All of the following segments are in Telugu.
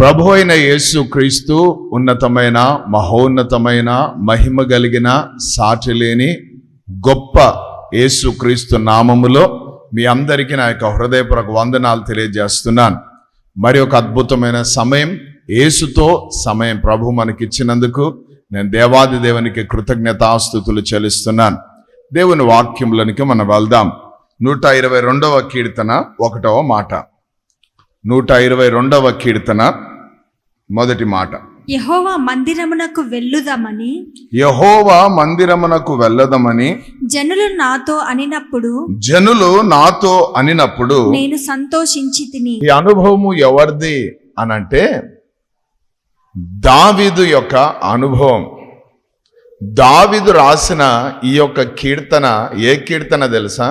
ప్రభు అయిన యేసు క్రీస్తు ఉన్నతమైన మహోన్నతమైన మహిమ కలిగిన సాటి లేని గొప్ప యేసు క్రీస్తు నామములో మీ అందరికీ నా యొక్క హృదయపూర్వక వందనాలు తెలియజేస్తున్నాను. మరి ఒక అద్భుతమైన సమయం, యేసుతో సమయం ప్రభు మనకిచ్చినందుకు నేను దేవాది దేవునికి కృతజ్ఞతాస్తుతులు చెల్లిస్తున్నాను. దేవుని వాక్యంలోనికి మనం వెళ్దాం. 122వ కీర్తన 1వ మాట. 122వ కీర్తన మొదటి మాట. యెహోవా మందిరమునకు వెళ్ళదమని జనులు నాతో అనినప్పుడు నేను సంతోషించి తిని. ఈ అనుభవము ఎవరిది అనంటే దావీదు యొక్క అనుభవం. దావీదు రాసిన ఈ యొక్క కీర్తన ఏ కీర్తన తెలుసా?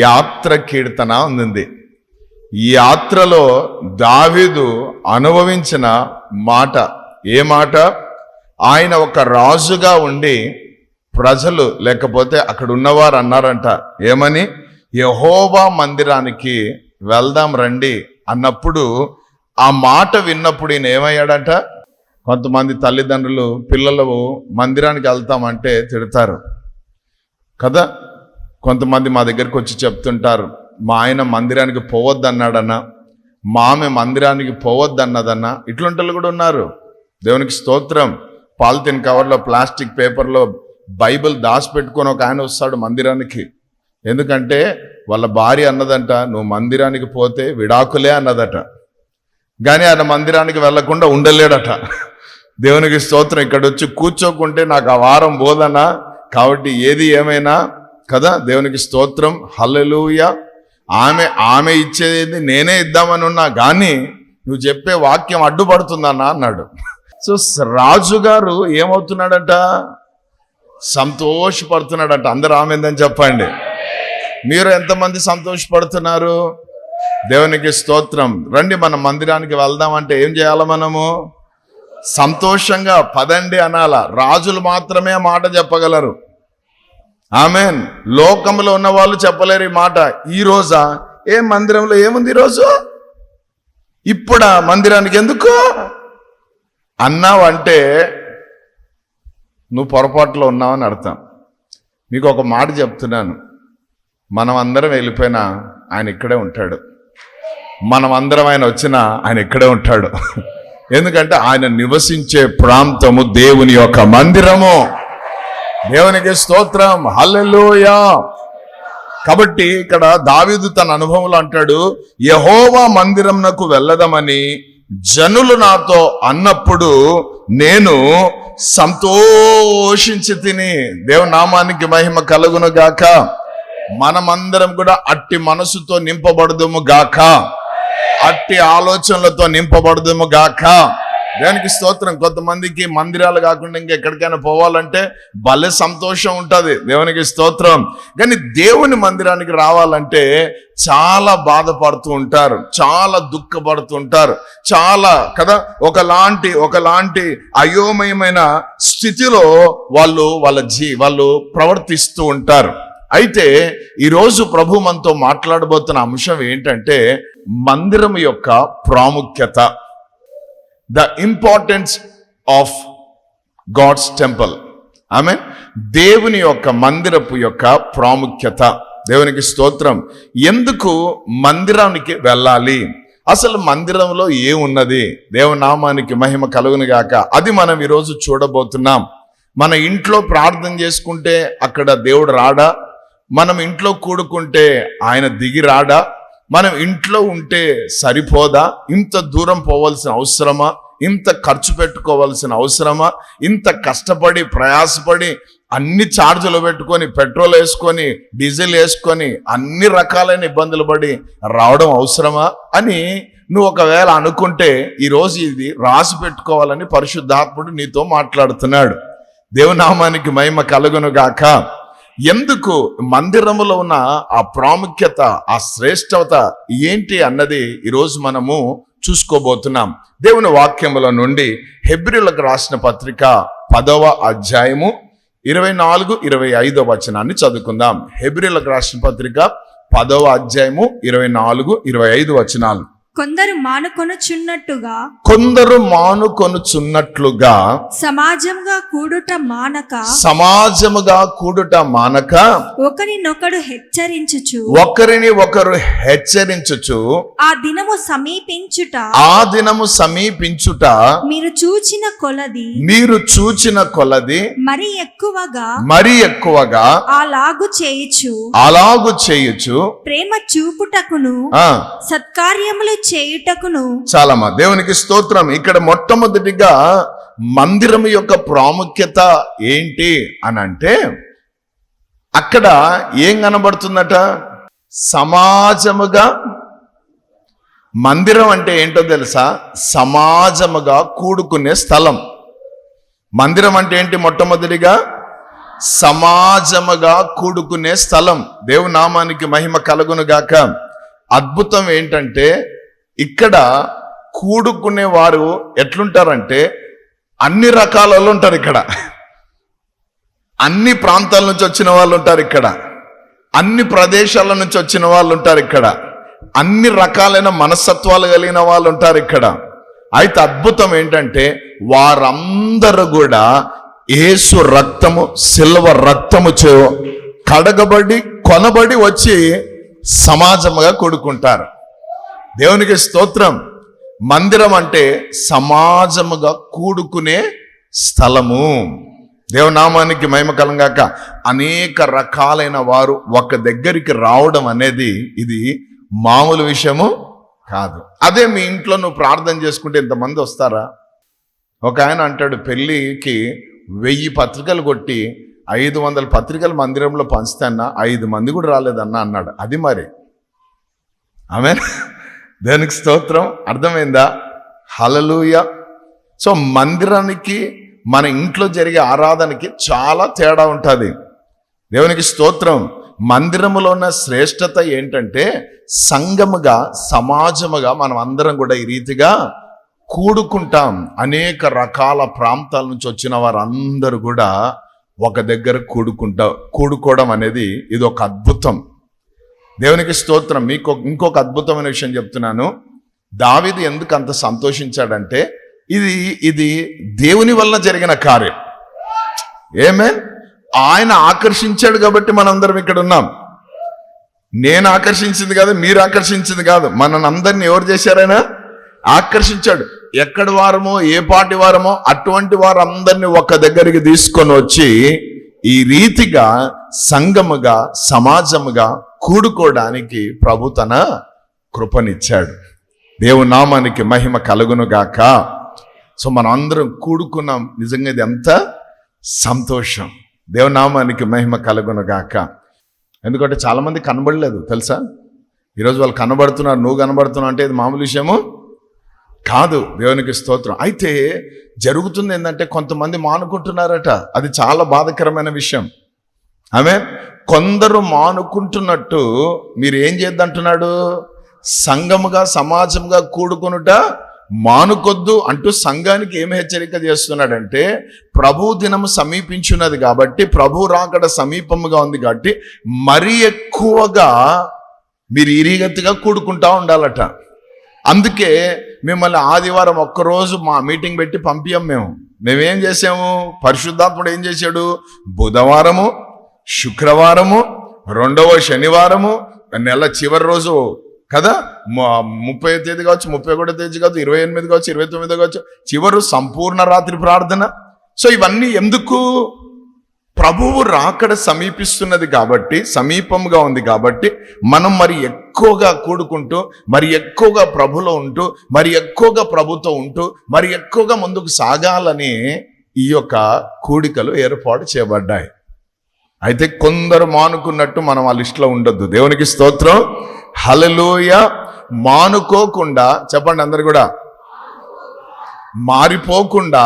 యాత్ర కీర్తన ఉంది. ఈ యాత్రలో దావీదు అనుభవించిన మాట ఏ మాట? ఆయన ఒక రాజుగా ఉండి ప్రజలు లేకపోతే అక్కడ ఉన్నవారు అన్నారంట, ఏమని? యెహోవా మందిరానికి వెళ్దాం రండి అన్నప్పుడు ఆ మాట విన్నప్పుడు ఈయన ఏమయ్యాడంట? కొంతమంది తల్లిదండ్రులు పిల్లలు మందిరానికి వెళ్తామంటే తిడతారు కదా. కొంతమంది మా దగ్గరికి వచ్చి చెప్తుంటారు, మా ఆయన మందిరానికి పోవద్దన్నాడన్నా, మా ఆమె మందిరానికి పోవద్దన్నదన్నా. ఇట్లాంటి కూడా ఉన్నారు. దేవునికి స్తోత్రం. పాలిథిన్ కవర్లో ప్లాస్టిక్ పేపర్లో బైబిల్ దాచిపెట్టుకొని ఒక ఆయన వస్తాడు మందిరానికి. ఎందుకంటే వాళ్ళ భార్య అన్నదంట, నువ్వు మందిరానికి పోతే విడాకులే అన్నదట. కానీ ఆయన మందిరానికి వెళ్లకుండా ఉండలేడట. దేవునికి స్తోత్రం. ఇక్కడ వచ్చి కూర్చోకుంటే నాకు ఆ వారం బోధనా కాబట్టి ఏది ఏమైనా కదా. దేవునికి స్తోత్రం. హల్లెలూయా. ఆమె ఇచ్చేది నేనే ఇద్దామని ఉన్నా, కానీ నువ్వు చెప్పే వాక్యం అడ్డుపడుతుందన్నా అన్నాడు. సో రాజుగారు ఏమవుతున్నాడట? సంతోషపడుతున్నాడట. అందరూ ఆమెందని చెప్పండి. మీరు ఎంతమంది సంతోషపడుతున్నారు? దేవునికి స్తోత్రం. రండి మన మందిరానికి వెళ్దామంటే ఏం చేయాలి? మనము సంతోషంగా పదండి అనాల. రాజులు మాత్రమే మాట చెప్పగలరు. ఆమెన్. లోకంలో ఉన్న వాళ్ళు చెప్పలేరు ఈ మాట. ఈ రోజా ఏ మందిరంలో ఏముంది ఈరోజు? ఇప్పుడా మందిరానికి ఎందుకు అన్నావంటే నువ్వు పొరపాటులో ఉన్నావని అర్థం. మీకు ఒక మాట చెప్తున్నాను, మనం అందరం వెళ్ళిపోయినా ఆయన ఇక్కడే ఉంటాడు. మనం అందరం ఆయన వచ్చినా ఆయన ఇక్కడే ఉంటాడు. ఎందుకంటే ఆయన నివసించే ప్రాంతము దేవుని యొక్క మందిరము. దేవునికి స్తోత్రం. హల్లెలూయా. కాబట్టి ఇక్కడ దావీదు తన అనుభవంలో అంటాడు, యెహోవా మందిరమునకు వెళ్ళదమని జనులు నాతో అన్నప్పుడు నేను సంతోషించి తిని. దేవుని నామానికి మహిమ కలుగును గాక. మనమందరం కూడా అట్టి మనసుతో నింపబడదుము గాక, అట్టి ఆలోచనలతో నింపబడదుము గాక. దేవునికి స్తోత్రం. కొంతమందికి మందిరాలు కాకుండా ఇంకెక్కడికైనా పోవాలంటే భలే సంతోషం ఉంటుంది. దేవునికి స్తోత్రం. కానీ దేవుని మందిరానికి రావాలంటే చాలా బాధపడుతూ ఉంటారు, చాలా దుఃఖపడుతూ ఉంటారు, చాలా కదా ఒకలాంటి అయోమయమైన స్థితిలో వాళ్ళు ప్రవర్తిస్తూ ఉంటారు. అయితే ఈరోజు ప్రభు మనతో మాట్లాడబోతున్న అంశం ఏంటంటే మందిరం యొక్క ప్రాముఖ్యత. The importance of God's temple. Amen. దేవుని యొక్క మందిరపు యొక్క ప్రాముఖ్యత. దేవునికి స్తోత్రం. ఎందుకు మందిరానికి వెళ్ళాలి? అసలు మందిరంలో ఏమున్నది? దేవుని నామానికి మహిమ కలుగును గాక. అది మనం ఈరోజు చూడబోతున్నాం. మన ఇంట్లో ప్రార్థన చేసుకుంటే అక్కడ దేవుడు రాడా? మనం ఇంట్లో కూడుకుంటే ఆయన దిగి రాడా? మనం ఇంట్లో ఉంటే సరిపోదా? ఇంత దూరం పోవాల్సిన అవసరమా? ఇంత ఖర్చు పెట్టుకోవాల్సిన అవసరమా? ఇంత కష్టపడి ప్రయాసపడి అన్ని ఛార్జీలు పెట్టుకొని పెట్రోల్ వేసుకొని డీజిల్ వేసుకొని అన్ని రకాలైన ఇబ్బందులు పడి రావడం అవసరమా అని నువ్వు ఒకవేళ అనుకుంటే ఈరోజు ఇది రాసి పెట్టుకోవాలని పరిశుద్ధాత్ముడు నీతో మాట్లాడుతున్నాడు. దేవునామానికి మహిమ కలుగును గాక. ఎందుకు మందిరములో ఉన్న ఆ ప్రాముఖ్యత, ఆ శ్రేష్టత ఏంటి అన్నది ఈరోజు మనము చూసుకోబోతున్నాం. దేవుని వాక్యముల నుండి హెబ్రీయులకు రాసిన పత్రిక 10వ అధ్యాయము 24-25 వచనాన్ని చదువుకుందాం. హెబ్రీయులకు రాసిన పత్రిక 10వ అధ్యాయము 24-25 వచనాలు. కొందరు మానుకొనుచున్నట్టుగా కొందరు మానుకొనుచున్నట్లుగా సమాజంగా కూడుట మానక సమాజముగా కూడుట మానక ఒకరినొకడు హెచ్చరించుచు ఒకరిని ఒకరు హెచ్చరించుచు ఆ దినము సమీపించుట ఆ దినము సమీపించుట మీరు చూచిన కొలది మీరు చూచిన కొలది మరి ఎక్కువగా అలాగు చేయుచు ప్రేమ చూపుటకును సత్కార్యములు చేయుటకును. చాలమ్మా, దేవునికి స్తోత్రం. ఇక్కడ మొట్టమొదటిగా మందిరం యొక్క ప్రాముఖ్యత ఏంటి అని అంటే అక్కడ ఏం కనబడుతుందట? సమాజముగా. మందిరం అంటే ఏంటో తెలుసా? సమాజముగా కూడుకునే స్థలం. మందిరం అంటే ఏంటి? మొట్టమొదటిగా సమాజముగా కూడుకునే స్థలం. దేవుని నామానికి మహిమ కలుగును గాక. అద్భుతం ఏంటంటే ఇక్కడ కూడుకునే వారు ఎట్లుంటారంటే అన్ని రకాలలో ఉంటారు. ఇక్కడ అన్ని ప్రాంతాల నుంచి వచ్చిన వాళ్ళు ఉంటారు. ఇక్కడ అన్ని ప్రదేశాల నుంచి వచ్చిన వాళ్ళు ఉంటారు. ఇక్కడ అన్ని రకాలైన మనస్తత్వాలు కలిగిన వాళ్ళు ఉంటారు. ఇక్కడ అయితే అద్భుతం ఏంటంటే వారందరూ కూడా యేసు రక్తము, సిల్వ రక్తము కడగబడి కొనబడి వచ్చి సమాజముగా కూడుకుంటారు. దేవునికి స్తోత్రం. మందిరం అంటే సమాజముగా కూడుకునే స్థలము. దేవునామానికి మహిమ కలంగాక. అనేక రకాలైన వారు ఒక దగ్గరికి రావడం అనేది ఇది మామూలు విషయము కాదు. అదే మీ ఇంట్లో నువ్వు ప్రార్థన చేసుకుంటే ఇంతమంది వస్తారా? ఒక ఆయన అంటాడు, పెళ్ళికి 1000 పత్రికలు కొట్టి 500 పత్రికలు మందిరంలో పంచుతాన్నా 5 మంది కూడా రాలేదన్నా అన్నాడు. అది మరి ఆమేన్. దేనికి స్తోత్రం. అర్థమైందా? హల్లెలూయా. సో మందిరానికి మన ఇంట్లో జరిగే ఆరాధనకి చాలా తేడా ఉంటుంది. దేవునికి స్తోత్రం. మందిరములో ఉన్న శ్రేష్టత ఏంటంటే సంఘముగా, సమాజముగా మనం అందరం కూడా ఈ రీతిగా కూడుకుంటాం. అనేక రకాల ప్రాంతాల నుంచి వచ్చిన వారందరూ కూడా ఒక దగ్గర కూడుకోవడం అనేది ఇది ఒక అద్భుతం. దేవునికి స్తోత్రం. మీకు ఇంకొక అద్భుతమైన విషయం చెప్తున్నాను. దావీదు ఎందుకు అంత సంతోషించాడంటే ఇది దేవుని వల్ల జరిగిన కార్యం. ఆమేన్. ఆయన ఆకర్షించాడు కాబట్టి మనందరం ఇక్కడ ఉన్నాం. నేను ఆకర్షించింది కాదు, మీరు ఆకర్షించింది కాదు, మనల్ని అందరినీ ఎవరు చేశారైనా ఆకర్షించాడు. ఎక్కడి వారమో, ఏ పాటి వారమో అటువంటి వారందరినీ ఒక దగ్గరికి తీసుకొని వచ్చి ఈ రీతిగా సంఘముగా, సమాజముగా కూడుకోవడానికి ప్రభు తన కృపనిచ్చాడు. దేవుని నామానికి మహిమ కలుగును గాక. సో మనం అందరం కూడుకున్నాం. నిజంగా ఇది ఎంత సంతోషం. దేవుని నామానికి మహిమ కలుగును గాక. ఎందుకంటే చాలా మంది కనబడలేదు తెలుసా? ఈరోజు వాళ్ళు కనబడుతున్నారు, నువ్వు కనబడుతున్నావు అంటే ఇది మామూలు విషయము కాదు. దేవునికి స్తోత్రం. అయితే జరుగుతుంది ఏంటంటే కొంతమంది మానుకుంటున్నారట. అది చాలా బాధాకరమైన విషయం. ఆమె కొందరు మానుకుంటున్నట్టు మీరు ఏం చేద్దంటున్నాడు? సంఘముగా, సమాజంగా కూడుకొనుట మానుకొద్దు అంటూ సంఘానికి ఏమి హెచ్చరిక చేస్తున్నాడంటే ప్రభు దినము సమీపించున్నది కాబట్టి, ప్రభు రాకడ సమీపముగా ఉంది కాబట్టి మరీ ఎక్కువగా మీరు ఇరిగతిగా కూడుకుంటా ఉండాలట. అందుకే మిమ్మల్ని ఆదివారం ఒక్కరోజు మా మీటింగ్ పెట్టి పంపించాం. మేమేం చేసాము? పరిశుద్ధాత్ముడు ఏం చేశాడు? బుధవారము, శుక్రవారము, 2వ శనివారము, నెల చివరి రోజు కదా, 30వ తేదీ కావచ్చు, 31వ తేదీ కావచ్చు, 28 కావచ్చు, 29 కావచ్చు, చివరు సంపూర్ణ రాత్రి ప్రార్థన. సో ఇవన్నీ ఎందుకు? ప్రభువు రాకడ సమీపిస్తున్నది కాబట్టి, సమీపంగా ఉంది కాబట్టి మనం మరి ఎక్కువగా కూడుకుంటూ, మరి ఎక్కువగా ప్రభులో ఉంటూ, మరి ఎక్కువగా ప్రభుతో ఉంటూ, మరి ఎక్కువగా ముందుకు సాగాలని ఈ యొక్క కూడికలు ఏర్పాటు చేయబడ్డాయి. అయితే కొందరు మానుకున్నట్టు మనం ఆ లిస్టులో ఉండొద్దు. దేవునికి స్తోత్రం. హల్లెలూయా. మానుకోకుండా చెప్పండి అందరు కూడా, మారిపోకుండా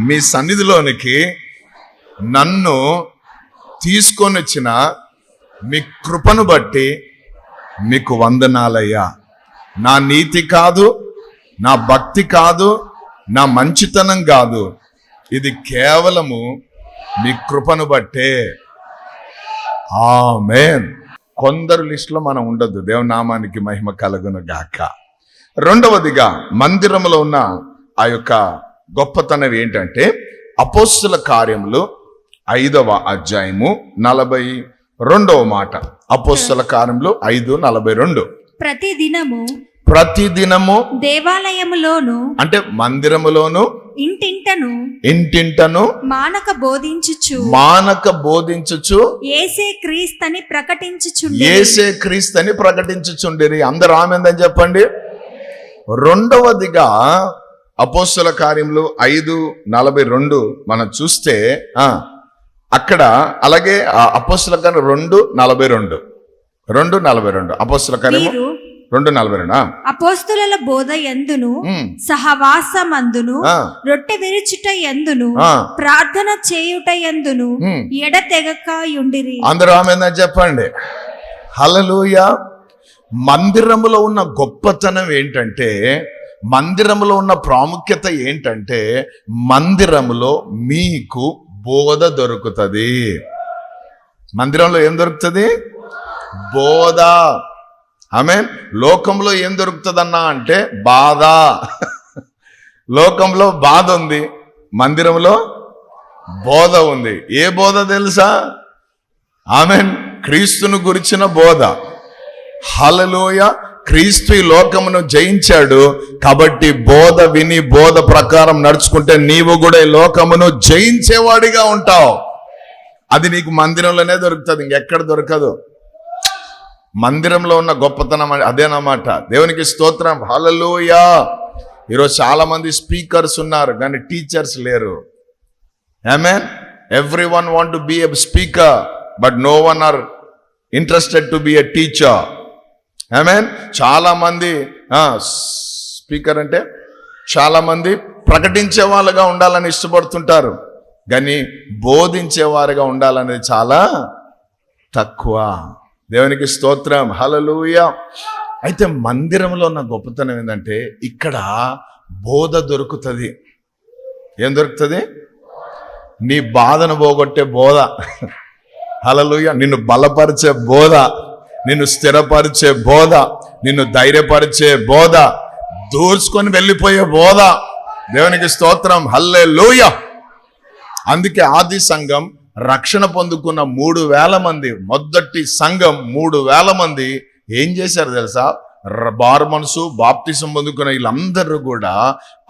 మీ సన్నిధిలోనికి నన్ను తీసుకొని వచ్చిన మీ కృపను బట్టి మీకు వందనాలయ్యా. నా నీతి కాదు, నా భక్తి కాదు, నా మంచితనం కాదు, ఇది కేవలము మీ కృపను బట్టే. ఆమేన్. కొందరు లిస్టులో మనం ఉండొద్దు. దేవుని నామానికి మహిమ కలుగును గాక. రెండవదిగా మందిరంలో ఉన్న ఆ యొక్క గొప్పతనం ఏంటంటే అపోస్తుల కార్యములు 5వ అధ్యాయము 42వ మాట. అపోస్తుల కార్యములు 5:42. ప్రతిదినము దేవాలయములోను అంటే మందిరములోను ఇంటింటను మానక బోధించుచు యేసే క్రీస్తని ప్రకటించుచుండిరి. అందరూ ఆమేన్ చెప్పండి. రెండవదిగా అపోస్తుల కార్యములు 5:42 మనం చూస్తే అక్కడ అలాగే అపోస్తుల కార్యం 2:42 అపోస్తుల కార్యము 2:42 అపోస్తుల బోధ యందును సహవాసమందును రొట్టె విరుచుట యందును ప్రార్థన చేయుట యందును ఎడతెగకయుండిరి. అందరూ ఆమేన్ చెప్పండి. హల్లెలూయా. మందిరములో ఉన్న గొప్పతనం ఏంటంటే, మందిరములో ఉన్న ప్రాముఖ్యత ఏంటంటే, మందిరములో మీకు బోధ దొరుకుతుంది. మందిరంలో ఏం దొరుకుతుంది? బోధ. ఆమేన్. లోకంలో ఏం దొరుకుతుందన్నా అంటే బాధ. లోకంలో బాధ ఉంది, మందిరంలో బోధ ఉంది. ఏ బోధ తెలుసా? ఆమేన్. క్రీస్తును గురించిన బోధ. హల్లెలూయా. క్రీస్తు ఈ లోకమును జయించాడు కాబట్టి బోధ విని బోధ ప్రకారం నడుచుకుంటే నీవు కూడా ఈ లోకమును జయించేవాడిగా ఉంటావు. అది నీకు మందిరంలోనే దొరుకుతుంది, ఇంకెక్కడ దొరకదు. మందిరంలో ఉన్న గొప్పతనం అదేనమాట. దేవునికి స్తోత్రం. హల్లెలూయా. ఈరోజు చాలా మంది స్పీకర్స్ ఉన్నారు కానీ టీచర్స్ లేరు. ఆమేన్. Everyone want to be a speaker but no one are interested to be a teacher. ఆమేన్. చాలా మంది స్పీకర్ అంటే చాలా మంది ప్రకటించే వాళ్ళుగా ఉండాలని ఇష్టపడుతుంటారు కానీ బోధించేవారుగా ఉండాలనేది చాలా తక్కువ. దేవునికి స్తోత్రం. హల్లెలూయా. అయితే మందిరంలో ఉన్న గొప్పతనం ఏంటంటే ఇక్కడ బోధ దొరుకుతుంది. ఏం దొరుకుతుంది? నీ బాధను పోగొట్టే బోధ. హల్లెలూయా. నిన్ను బలపరిచే బోధ, నిన్ను స్థిరపరిచే బోధ, నిన్ను ధైర్యపరిచే బోధ, దూర్చుకొని వెళ్ళిపోయే బోధ. దేవునికి స్తోత్రం. హల్లెలూయా. అందుకే ఆది సంఘం రక్షణ పొందుకున్న 3,000 మంది, మొదటి సంఘం 3,000 మంది ఏం చేశారు తెలుసా? బారు మనసు బాప్తిసం పొందుకున్న వీళ్ళందరూ కూడా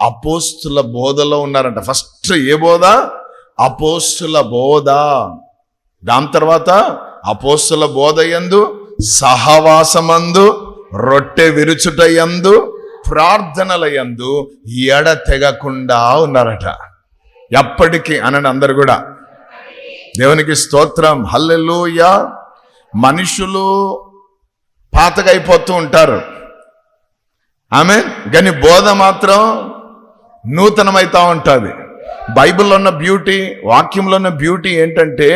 అపోస్తుల బోధలో ఉన్నారంట. ఫస్ట్ ఏ బోధ? అపోస్తుల బోధ. దాని తర్వాత అపోస్తుల బోధ యందు, సహవాసమందు, రొట్టె విరుచుట యందు, ప్రార్థనల యందు ఎడతెగకుండా ఉన్నారట. ఎప్పటికీ అనండి అందరు కూడా. దేవునికి స్తోత్రం. హల్లెలూయా. మనుషులు పాతగా అయిపోతూ ఉంటారు. ఆమేన్. కానీ బోధ మాత్రం నూతనమైతా ఉంటుంది. బైబిల్లో ఉన్న బ్యూటీ, వాక్యంలో ఉన్న బ్యూటీ ఏంటంటే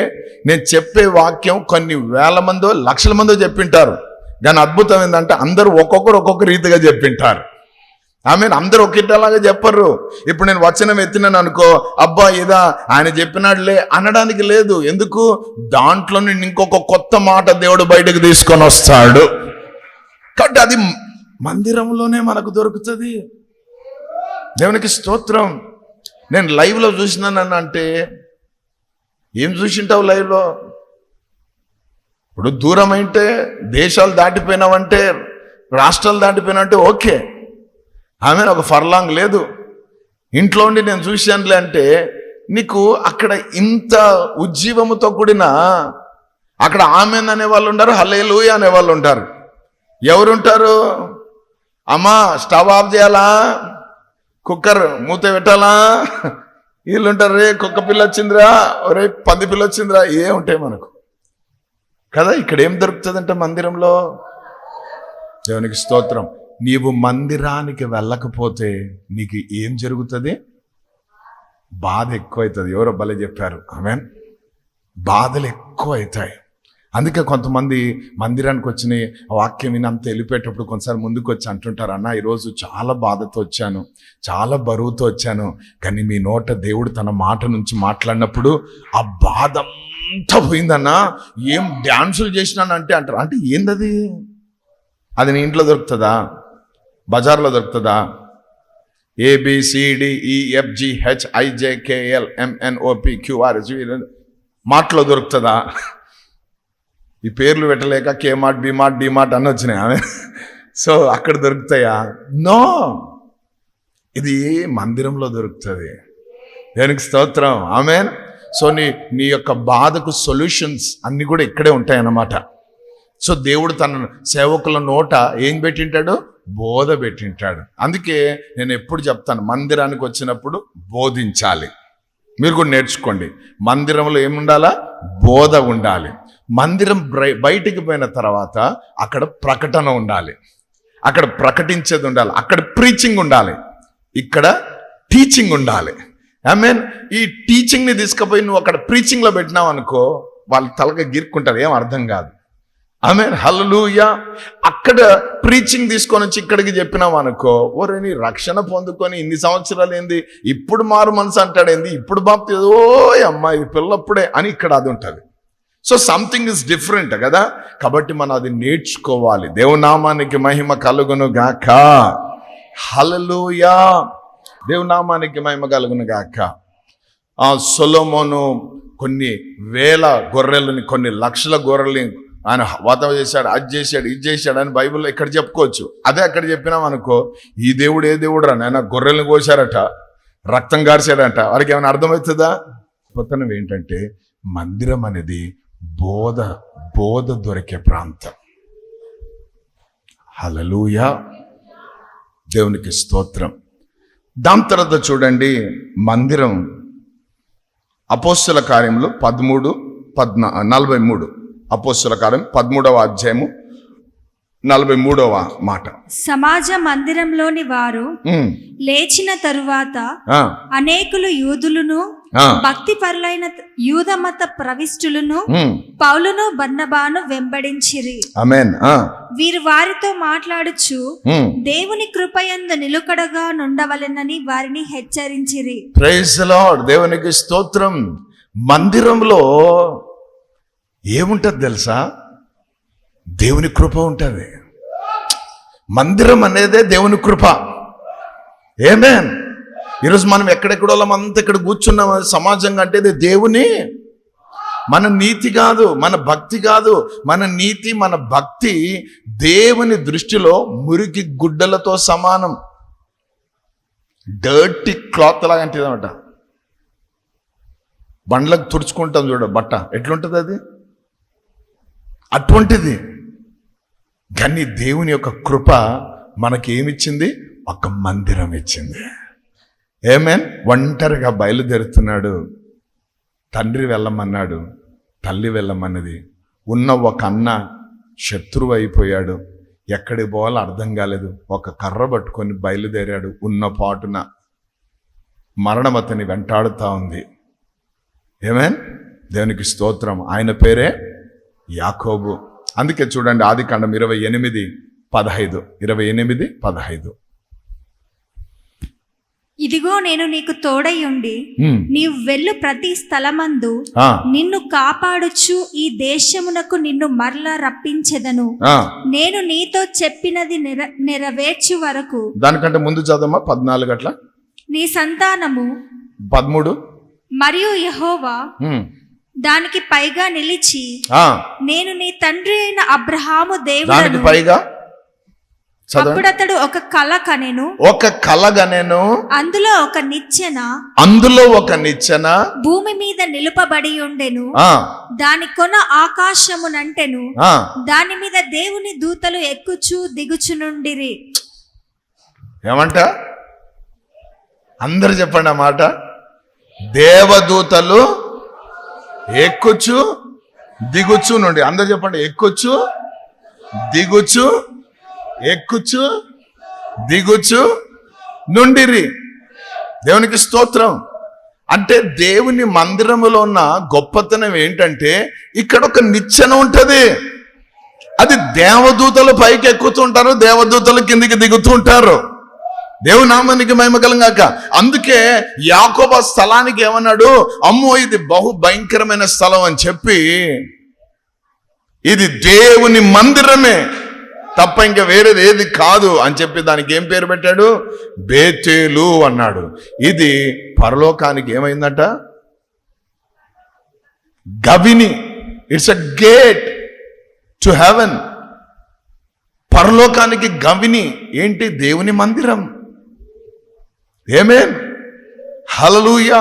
నేను చెప్పే వాక్యం కొన్ని వేల మందో లక్షల మందో చెప్పింటారు కానీ అద్భుతం ఏంటంటే అందరూ ఒక్కొక్కరు ఒక్కొక్క రీతిగా చెప్పింటారు. అందరూ ఒకేలాగా చెప్పరు. ఇప్పుడు నేను వచనం ఎత్తినాను అనుకో, అబ్బా ఇదా ఆయన చెప్పినాడులే అనడానికి లేదు. ఎందుకు? దాంట్లో ఇంకొక కొత్త మాట దేవుడు బయటకు తీసుకొని వస్తాడు. కాబట్టి అది మందిరంలోనే మనకు దొరుకుతుంది. దేవునికి స్తోత్రం. నేను లైవ్లో చూసినాను అంటే ఏం చూసింటావు లైవ్లో? ఇప్పుడు దూరం అంటే దేశాలు దాటిపోయినావంటే, రాష్ట్రాలు దాటిపోయినావంటే ఓకే. ఒక ఫర్లాంగ్ లేదు. ఇంట్లో ఉండి నేను చూశానులే అంటే నీకు అక్కడ ఇంత ఉజ్జీవముతో కూడిన అక్కడ ఆమెన్ అనేవాళ్ళు ఉంటారు, హల్లెలూయా అనేవాళ్ళు ఉంటారు. ఎవరుంటారు? అమ్మా స్టవ్ ఆఫ్ చేయాలా, కుక్కర్ మూత పెట్టాలా, వీళ్ళు ఉంటారు. రే కుక్క పిల్ల వచ్చిందిరా, రే పంది పిల్ల వచ్చిందిరా, ఏ ఉంటాయి మనకు కదా. ఇక్కడ ఏం దొరుకుతుందంటే మందిరంలో. దేవునికి స్తోత్రం. నీవు మందిరానికి వెళ్ళకపోతే నీకు ఏం జరుగుతుంది? బాధ ఎక్కువవుతుంది. ఎవరో భలే చెప్పారు. ఆమేన్. బాధలు ఎక్కువ అవుతాయి. అందుకే కొంతమంది మందిరానికి వచ్చిన వాక్యం విని అంత వెళ్ళిపోయేటప్పుడు కొంతసారి ముందుకు వచ్చి అంటుంటారు, అన్న ఈరోజు చాలా బాధతో వచ్చాను, చాలా బరువుతో వచ్చాను, కానీ మీ నోట దేవుడు తన మాట నుంచి మాట్లాడినప్పుడు ఆ బాధ అంతా పోయిందన్నా, ఏం డ్యాన్సులు చేసినానంటే అంటారు. అంటే ఏందది? అది నీ ఇంట్లో దొరుకుతుందా? బజార్లో దొరుకుతుందా? ABCDEFGHIJKLMNOPQRS మాటలో దొరుకుతుందా? ఈ పేర్లు పెట్టలేక కేమార్ట్, బిమార్ట్, డిమార్ట్ అని వచ్చినాయి ఆమె. సో అక్కడ దొరుకుతాయా? నో, ఇది మందిరంలో దొరుకుతుంది. దేనికి స్తోత్రం, ఆమేన్. సో నీ యొక్క బాధకు సొల్యూషన్స్ అన్ని కూడా ఇక్కడే ఉంటాయన్నమాట. సో దేవుడు తన సేవకుల నోట ఏం పెట్టింటాడు? బోధ పెట్టింటాడు. అందుకే నేను ఎప్పుడు చెప్తాను, మందిరానికి వచ్చినప్పుడు బోధించాలి. మీరు కూడా నేర్చుకోండి. మందిరంలో ఏముండాలా? బోధ ఉండాలి. మందిరం బయటికి పోయిన తర్వాత అక్కడ ప్రకటన ఉండాలి, అక్కడ ప్రకటించేది ఉండాలి, అక్కడ ప్రీచింగ్ ఉండాలి, ఇక్కడ టీచింగ్ ఉండాలి. ఆమేన్. ఈ టీచింగ్ని తీసుకుపోయి నువ్వు అక్కడ ప్రీచింగ్లో పెట్టినావు అనుకో, వాళ్ళు తలగా గిరుక్కుంటారు, ఏం అర్థం కాదు. ఆమేన్, హల్లెలూయా. అక్కడ ప్రీచింగ్ తీసుకొని వచ్చి ఇక్కడికి చెప్పినావు అనుకో, ఓరే నీ రక్షణ పొందుకొని ఇన్ని సంవత్సరాలు ఏంది, ఇప్పుడు మారు మనసు అంటాడేంది, ఇప్పుడు బాప్తి ఓ అమ్మా ఇది పిల్లప్పుడే అని ఇక్కడ అది ఉంటుంది. సో సంథింగ్ ఇస్ డిఫరెంట్ కదా. కాబట్టి మనం అది నేర్చుకోవాలి. దేవునామానికి మహిమ కలుగును గాక. హల్లెలూయా. దేవునామానికి మహిమ కలుగును గాక. సొలొమోను కొన్ని వేల గొర్రెలని, కొన్ని లక్షల గొర్రెల్ని ఆయన వధ చేశాడు, అది చేశాడు, ఇది చేశాడు అని బైబిల్లో ఇక్కడ చెప్పుకోవచ్చు. అదే అక్కడ చెప్పినాం అనుకో, ఈ దేవుడు ఏ దేవుడు రా నాయన, గొర్రెల్ని కోశారట, రక్తం గార్చాడంట, వారికి ఏమైనా అర్థమవుతుందా? గొప్పతనం ఏంటంటే మందిరం అనేది బోధ దొరికే ప్రాంతం. హల్లెలూయా, దేవునికి స్తోత్రం. దాని తర్వాత చూడండి, మందిరం అపోస్తుల కార్యములు 13:43. అపోస్తుల కార్యం 13వ అధ్యాయము 43వ మాట. సమాజ మందిరంలోని వారు లేచిన తరువాత అనేకులు యూదులను, భక్తి పరులైన యూద మత ప్రవిష్టులను పౌలును బర్నబాను వెంబడించిరి. ఆమేన్. వీరు వారితో మాట్లాడుచు దేవుని కృపయందు నిలుకడగా నుండవలెనని వారిని హెచ్చరించిరి. Praise the lord. దేవునికి స్తోత్రం. మందిరంలో ఏముంటది తెలుసా? దేవుని కృప ఉంటుంది. మందిరం అనేదే దేవుని కృప. ఆమేన్. ఈరోజు మనం ఎక్కడెక్కడో అంతా ఇక్కడ కూర్చున్నాం సమాజంగా అంటే ఇది దేవుని, మన నీతి కాదు, మన భక్తి కాదు. మన నీతి, మన భక్తి దేవుని దృష్టిలో మురికి గుడ్డలతో సమానం. డర్టీ క్లాత్ లాగా అంటే అనమాట. బండ్లకు తుడుచుకుంటాం చూడ బట్ట, ఎట్లుంటుంది అది, అటువంటిది. కానీ దేవుని యొక్క కృప మనకి ఏమిచ్చింది? ఒక మందిరం ఇచ్చింది. ఆమేన్. ఒంటరిగా బయలుదేరుతున్నాడు, తండ్రి వెళ్ళమన్నాడు, తల్లి వెళ్ళమన్నది. ఉన్న ఒక అన్న శత్రువు అయిపోయాడు, ఎక్కడికి పోవాలో అర్థం కాలేదు. ఒక కర్ర పట్టుకొని బయలుదేరాడు. ఉన్న పాటున మరణం అతని వెంటాడుతూ ఉంది. ఆమేన్. దేవునికి స్తోత్రం. ఆయన పేరే యాకోబు. అందుకే చూడండి ఆదికాండం 28:15. 28:15. ఇదిగో నేను నీకు తోడై ఉండి నీవు వెళ్ళు ప్రతి స్థలమందు నిన్ను కాపాడుచు ఈ దేశమునకు నిన్ను మరలా రప్పించెదను. నేను నీతో చెప్పినది నెరవేర్చు వరకు. దానికంటే ముందు చదవమ్మా 14 అట్లా. నీ సంతానము 13 మరియు యెహోవా దానికి పైగా నిలిచి నేను నీ తండ్రి అయిన అబ్రహాము దేవుడను. పైగా అప్పుడు అతడు ఒక కల కనెను, అందులో ఒక నిచ్చెన భూమి మీద నిలుపబడి ఉండెను. దాని కొన ఆకాశమునంటెను, దాని మీద దేవుని దూతలు ఎక్కుచు దిగుచునుండిరి. ఏమంట? అందరు చెప్పండి ఆ మాట. దేవదూతలు ఎక్కుచు దిగుచు నుండి. అందరు చెప్పండి. ఎక్కుచు దిగుచు, ఎక్కుచు దిగుచు నుండిరి. దేవునికి స్తోత్రం. అంటే దేవుని మందిరములో ఉన్న గొప్పతనం ఏంటంటే ఇక్కడ ఒక నిచ్చెన ఉంటది. అది దేవదూతలు పైకి ఎక్కుతుంటారు, దేవదూతలు కిందికి దిగుతుంటారు. దేవుని నామానికి మహిమ కలుగాక. అందుకే యాకోబు స్థలానికి ఏమన్నాడు, అమ్మో ఇది బహు భయంకరమైన స్థలం అని చెప్పి, ఇది దేవుని మందిరమే తప్ప ఇంకా వేరేది ఏది కాదు అని చెప్పి దానికి ఏం పేరు పెట్టాడు, బేతేలు అన్నాడు. ఇది పరలోకానికి ఏమైందట, గవిని. It's a gate to heaven. పరలోకానికి గవిని ఏంటి, దేవుని మందిరం. ఆమేన్, హల్లెలూయా.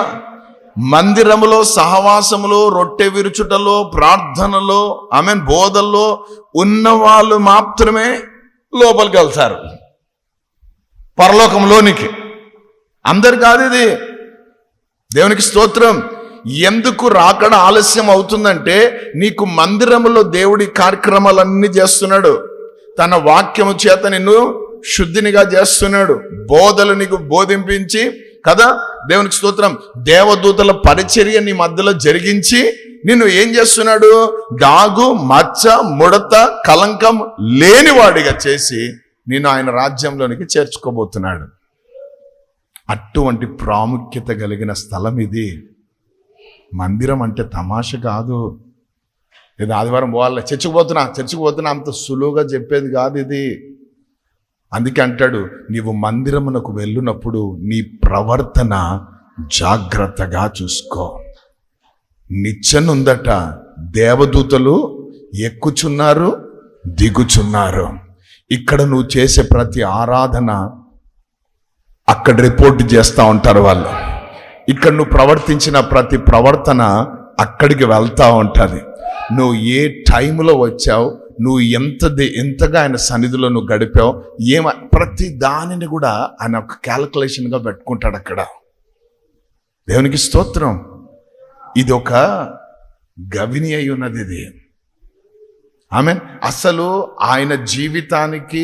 మందిరములో, సహవాసములో, రొట్టె విరుచుటలో, ప్రార్థనలో, ఆమేన్, బోధల్లో ఉన్న వాళ్ళు మాత్రమే లోపలికి వెళ్తారు పరలోకంలోనికి. అందరు కాదు ఇది. దేవునికి స్తోత్రం. ఎందుకు రాకడ ఆలస్యం అవుతుందంటే, నీకు మందిరములో దేవుడి కార్యక్రమాలన్నీ చేస్తున్నాడు, తన వాక్యము చేత నిన్ను శుద్ధినిగా చేస్తున్నాడు, బోధలు నీకు బోధింపించి కదా. దేవునికి స్తోత్రం. దేవదూతల పరిచర్య నీ మధ్యలో జరిగించి నిన్ను ఏం చేస్తున్నాడు, దాగు మచ్చ ముడత కలంకం లేనివాడిగా చేసి నిన్ను ఆయన రాజ్యంలోనికి చేర్చుకోబోతున్నాడు. అటువంటి ప్రాముఖ్యత కలిగిన స్థలం ఇది. మందిరం అంటే తమాష కాదు. ఇది ఆదివారం పోవాలి, చర్చికి పోతున్నా అంత సులువుగా చెప్పేది కాదు ఇది. అందుకే అంటాడు, నీవు మందిరమునకు వెళ్ళినప్పుడు నీ ప్రవర్తన జాగ్రత్తగా చూసుకో. నిచ్చెనుందట, దేవదూతలు ఎక్కుచున్నారు, దిగుచున్నారు. ఇక్కడ నువ్వు చేసే ప్రతి ఆరాధన అక్కడ రిపోర్ట్ చేస్తూ ఉంటారు వాళ్ళు. ఇక్కడ నువ్వు ప్రవర్తించిన ప్రతి ప్రవర్తన అక్కడికి వెళ్తూ ఉంటుంది. నువ్వు ఏ టైంలో వచ్చావు, నువ్వు ఎంతగా ఆయన సన్నిధిలో నువ్వు గడిపావు, ప్రతి దానిని కూడా ఆయన ఒక క్యాల్కులేషన్గా పెట్టుకుంటాడు అక్కడ. దేవునికి స్తోత్రం. ఇది ఒక గవిని అయి ఉన్నది ఇది. ఆమేన్. అసలు ఆయన జీవితానికి,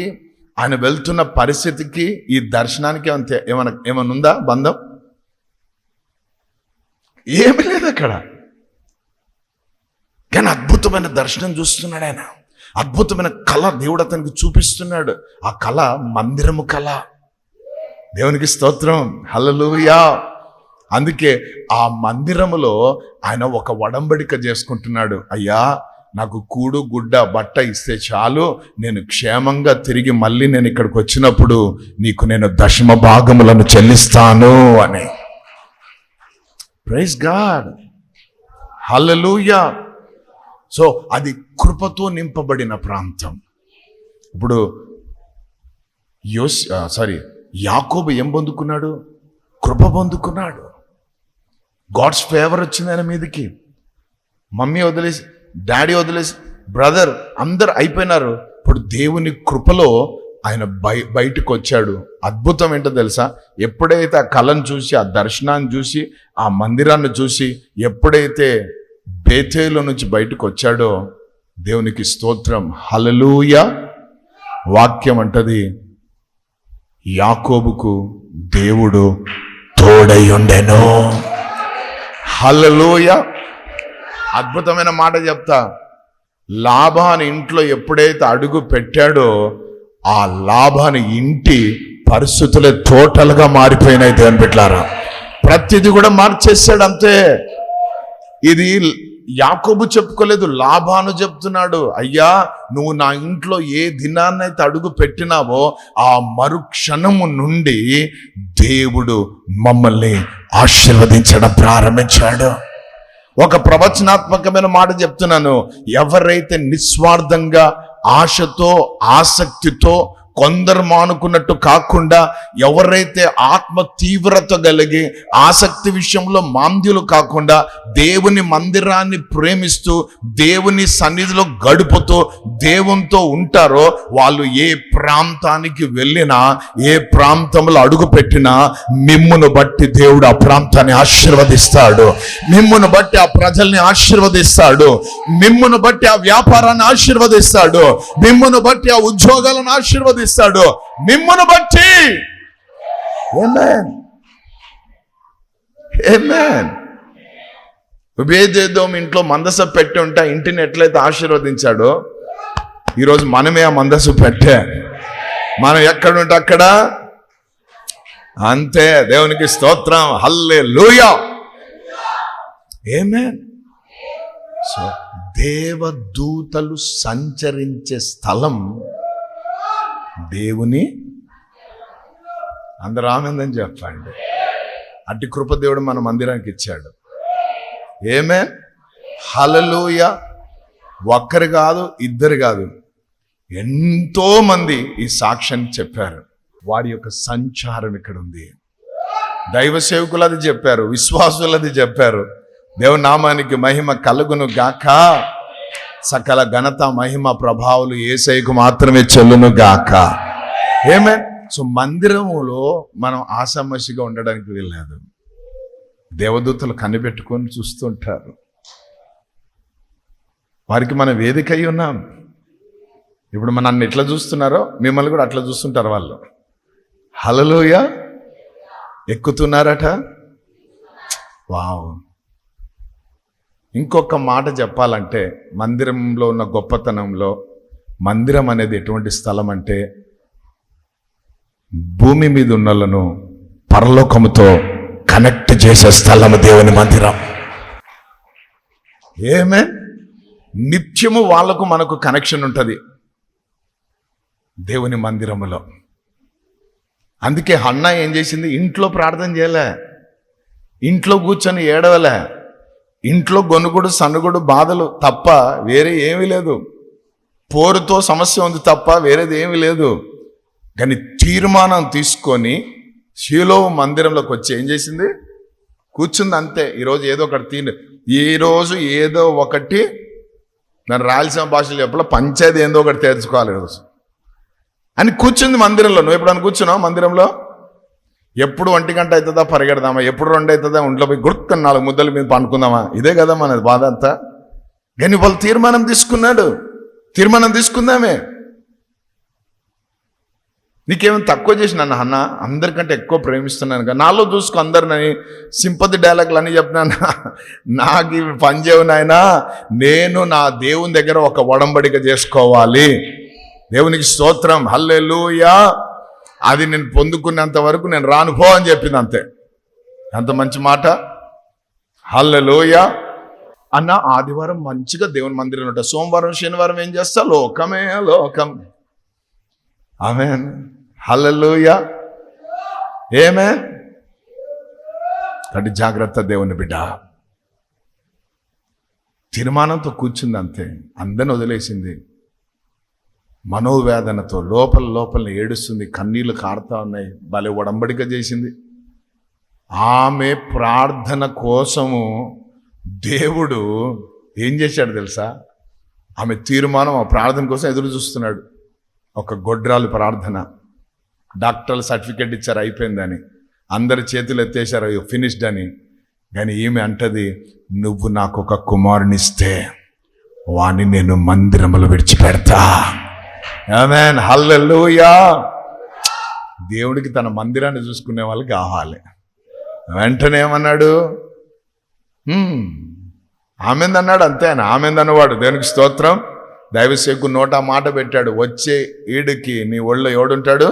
ఆయన వెళ్తున్న పరిస్థితికి, ఈ దర్శనానికి ఏమైనా ఉందా బంధం? ఏమీ లేదు అక్కడ. కానీ అద్భుతమైన దర్శనం చూస్తున్నాడు ఆయన. అద్భుతమైన కళ దేవుడు అతనికి చూపిస్తున్నాడు. ఆ కళ మందిరము కళ. దేవునికి స్తోత్రం, హల్లెలూయా. అందుకే ఆ మందిరములో ఆయన ఒక ఒడంబడిక చేసుకుంటున్నాడు. అయ్యా, నాకు కూడు గుడ్డ బట్ట ఇస్తే చాలు, నేను క్షేమంగా తిరిగి మళ్ళీ నేను ఇక్కడికి వచ్చినప్పుడు నీకు నేను దశమ భాగములను చెల్లిస్తాను అని. ప్రైజ్ గాడ్, హల్లెలూయా. సో అది కృపతో నింపబడిన ప్రాంతం. ఇప్పుడు యాకోబు ఏం పొందుకున్నాడు? కృప పొందుకున్నాడు. గాడ్స్ ఫేవర్ వచ్చింది ఆయన మీదకి. మమ్మీ వదిలేసి, డాడీ వదిలేసి, బ్రదర్ అందరు అయిపోయినారు. ఇప్పుడు దేవుని కృపలో ఆయన బయటకు వచ్చాడు. అద్భుతం ఏంటో తెలుసా? ఎప్పుడైతే ఆ కళను చూసి, ఆ దర్శనాన్ని చూసి, ఆ మందిరాన్ని చూసి ఎప్పుడైతే బేతేలు నుంచి బయటకు వచ్చాడో, దేవునికి స్తోత్రం, హల్లెలూయా. వాక్యం అంటది, యాకోబుకు దేవుడు తోడై ఉండెను. హల్లెలూయా. అద్భుతమైన మాట చెప్తా. లాబాను ఇంట్లో ఎప్పుడైతే అడుగు పెట్టాడో, ఆ లాబాను ఇంటి పరిస్థితులే టోటల్గా మారిపోయినాయి. దేవుని బిడ్డలారా, ప్రతిదీ కూడా మార్చేశాడు అంతే. ఇది యాకోబు చెప్పుకోలేదు, లాబాను చెప్తున్నాడు. అయ్యా, నువ్వు నా ఇంట్లో ఏ దినాన్నైతే అడుగు పెట్టినావో ఆ మరుక్షణము నుండి దేవుడు మమ్మల్ని ఆశీర్వదించడం ప్రారంభించాడు. ఒక ప్రవచనాత్మకమైన మాట చెప్తున్నాను. ఎవరైతే నిస్వార్థంగా, ఆశతో, ఆసక్తితో, కొందరు మానుకున్నట్టు కాకుండా ఎవరైతే ఆత్మ తీవ్రత కలిగి ఆసక్తి విషయంలో మాంద్యులు కాకుండా దేవుని మందిరాన్ని ప్రేమిస్తూ దేవుని సన్నిధిలో గడుపుతూ దేవునితో ఉంటారో వాళ్ళు ఏ ప్రాంతానికి వెళ్ళినా, ఏ ప్రాంతంలో అడుగు పెట్టినా మిమ్మును బట్టి దేవుడు ఆ ప్రాంతాన్ని ఆశీర్వదిస్తాడు. మిమ్మును బట్టి ఆ ప్రజల్ని ఆశీర్వదిస్తాడు. మిమ్మును బట్టి ఆ వ్యాపారాన్ని ఆశీర్వదిస్తాడు. మిమ్మును బట్టి ఆ ఉద్యోగాలను ఆశీర్వదిస్తాడు. మిమ్మును బట్టి. ఆమేన్, ఆమేన్. ఉబేదేదోము ఇంట్లో మందస పెట్టి ఉంటే ఇంటిని ఎట్లయితే ఆశీర్వదించాడో, ఈరోజు మనమే ఆ మందసు పెట్టే. మనం ఎక్కడుంటే అక్కడ అంతే. దేవునికి స్తోత్రం. హల్లెలూయా. ఆమేన్. సో దేవదూతలు సంచరించే స్థలం దేవుని. అందరూ ఆమెందని చెప్పండి. అట్టి కృప దేవుడు మన మందిరానికి ఇచ్చాడు. ఆమేన్. హల్లెలూయా. ఒక్కరు కాదు, ఇద్దరు కాదు, ఎంతో మంది ఈ సాక్ష్యాన్ని చెప్పారు. వారి యొక్క సంచారం ఇక్కడ ఉంది. దైవ సేవకులు అది చెప్పారు, విశ్వాసులు అది చెప్పారు. దేవుని నామానికి మహిమ కలుగును గాక. సకల ఘనత మహిమ ప్రభావాలు యేసయ్యకు మాత్రమే చెల్లును గాక. ఆమేన్. సో మందిరములో మనం ఆసమస్యగా ఉండడానికి వీల్లేదు. దేవదూతలు కనిపెట్టుకొని చూస్తుంటారు. వారికి మనం వేదిక అయి ఉన్నాం. ఇప్పుడు నన్ను ఎట్లా చూస్తున్నారో మిమ్మల్ని కూడా అట్లా చూస్తుంటారు వాళ్ళు. హల్లెలూయా. ఎక్కుతున్నారట. వావ్. ఇంకొక మాట చెప్పాలంటే మందిరంలో ఉన్న గొప్పతనంలో, మందిరం అనేది ఎటువంటి స్థలం అంటే భూమి మీద ఉన్నలను పరలోకముతో కనెక్ట్ చేసే స్థలము దేవుని మందిరం. ఆమేన్. నిత్యము వాళ్ళకు మనకు కనెక్షన్ ఉంటుంది దేవుని మందిరములో. అందుకే హన్నా ఏం చేసింది? ఇంట్లో ప్రార్థన చేయలే, ఇంట్లో కూర్చొని ఏడవలే, ఇంట్లో గొనుగుడు సనుగుడు బాధలు తప్ప వేరే ఏమీ లేదు. పోరుతో సమస్య ఉంది తప్ప వేరేది ఏమీ లేదు. కానీ తీర్మానం తీసుకొని షీలో మందిరంలోకి వచ్చి ఏం చేసింది? కూర్చుంది అంతే. ఈరోజు ఏదో ఒకటి ఈరోజు ఏదో ఒకటి నన్ను రాయలసీమ భాషలో చెప్పాల, పంచాయతీ ఏందో ఒకటి తెరుచుకోవాలి ఈరోజు అని కూర్చుంది మందిరంలో. నువ్వు ఎప్పుడన్నా కూర్చున్నావు మందిరంలో? ఎప్పుడు 1 గంట అవుతుందా పరిగెడదామా, ఎప్పుడు 2 అవుతుందా ఒంట్లో పోయి గుర్తున్న 4 ముద్దల మీద పండుకుందామా, ఇదే కదా మన బాధ అంతా. కానీ వాళ్ళు తీర్మానం తీసుకున్నాడు. తీర్మానం తీసుకుందామే. నీకేమైనా తక్కువ చేసి నన్ను అన్న అందరికంటే ఎక్కువ ప్రేమిస్తున్నాను కదా, నాలో చూసుకో అందరిని సింపతి డైలాగులు అని చెప్పినాను. నాకు ఇవి పనిచేయవు నాయనా. నేను నా దేవుని దగ్గర ఒక ఒడంబడిక చేసుకోవాలి. దేవునికి స్తోత్రం. హల్లెలూయా. అది నేను పొందుకునేంత వరకు నేను రానుపో అని చెప్పింది అంతే. అంత మంచి మాట. హల్లెలూయా. అన్న ఆదివారం మంచిగా దేవుని మందిరం ఉంటా, సోమవారం శనివారం ఏం చేస్తా? లోకమే లోకం. ఆమేన్. హల్లెలూయా. ఆమేన్. కాబట్టి జాగ్రత్త దేవుని బిడ్డ. తీర్మానంతో కూర్చుంది అంతే. అందరిని వదిలేసింది. మనోవేదనతో లోపల ఏడుస్తుంది, కన్నీళ్లు కారుతా ఉన్నాయి. భలే ఒడంబడిక చేసింది. ఆమె ప్రార్థన కోసము దేవుడు ఏం చేశాడు తెలుసా? ఆమె తీర్మానం, ఆ ప్రార్థన కోసం ఎదురు చూస్తున్నాడు. ఒక గొడ్రాలు ప్రార్థన. డాక్టర్లు సర్టిఫికెట్ ఇచ్చారు అయిపోయిందని, అందరి చేతులు ఎత్తేశారు ఫినిష్డ్ అని. కానీ ఈమె అంటది, నువ్వు నాకు ఒక కుమారునిస్తే వాణ్ణి నేను మందిరములో విడిచిపెడతా. ఆమేన్. హల్లెలూయా. దేవుడికి తన మందిరాన్ని చూసుకునే వాళ్ళు కావాలి. వెంటనే ఏమన్నాడు? ఆమెందన్నాడు అంతే. ఆయన ఆమెందన్నవాడు. దేవునికి స్తోత్రం. దైవసేవకు నోట మాట పెట్టాడు, వచ్చే ఈడికి నీ ఒళ్ళో ఎవడుంటాడు?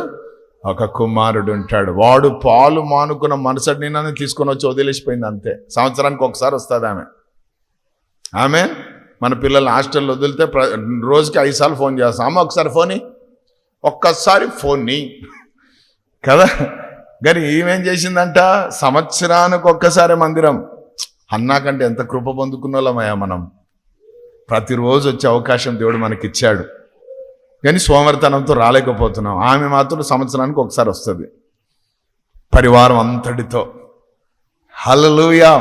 ఒక కుమారుడు ఉంటాడు. వాడు పాలు మానుకున్న మరుసటి నిన్న తీసుకొని వచ్చి వదిలేసిపోయింది అంతే. సంవత్సరానికి ఒకసారి వస్తుంది ఆమె. మన పిల్లల్ని హాస్టల్లో వదిలితే రోజుకి 5 సార్లు ఫోన్ చేస్తాం. అమ్మ ఒకసారి ఫోని, ఒక్కసారి ఫోన్ని కదా. కానీ ఈమెం చేసిందంట, సంవత్సరానికి ఒక్కసారి మందిరం. అన్నాకంటే ఎంత కృప పొందుకున్న వాళ్ళమయ్యా మనం. ప్రతిరోజు వచ్చే అవకాశం దేవుడు మనకిచ్చాడు. కానీ సోమరితనంతో రాలేకపోతున్నాం. ఆమె మాత్రం సంవత్సరానికి ఒకసారి వస్తుంది పరివారం అంతటితో. హల్లెలూయా.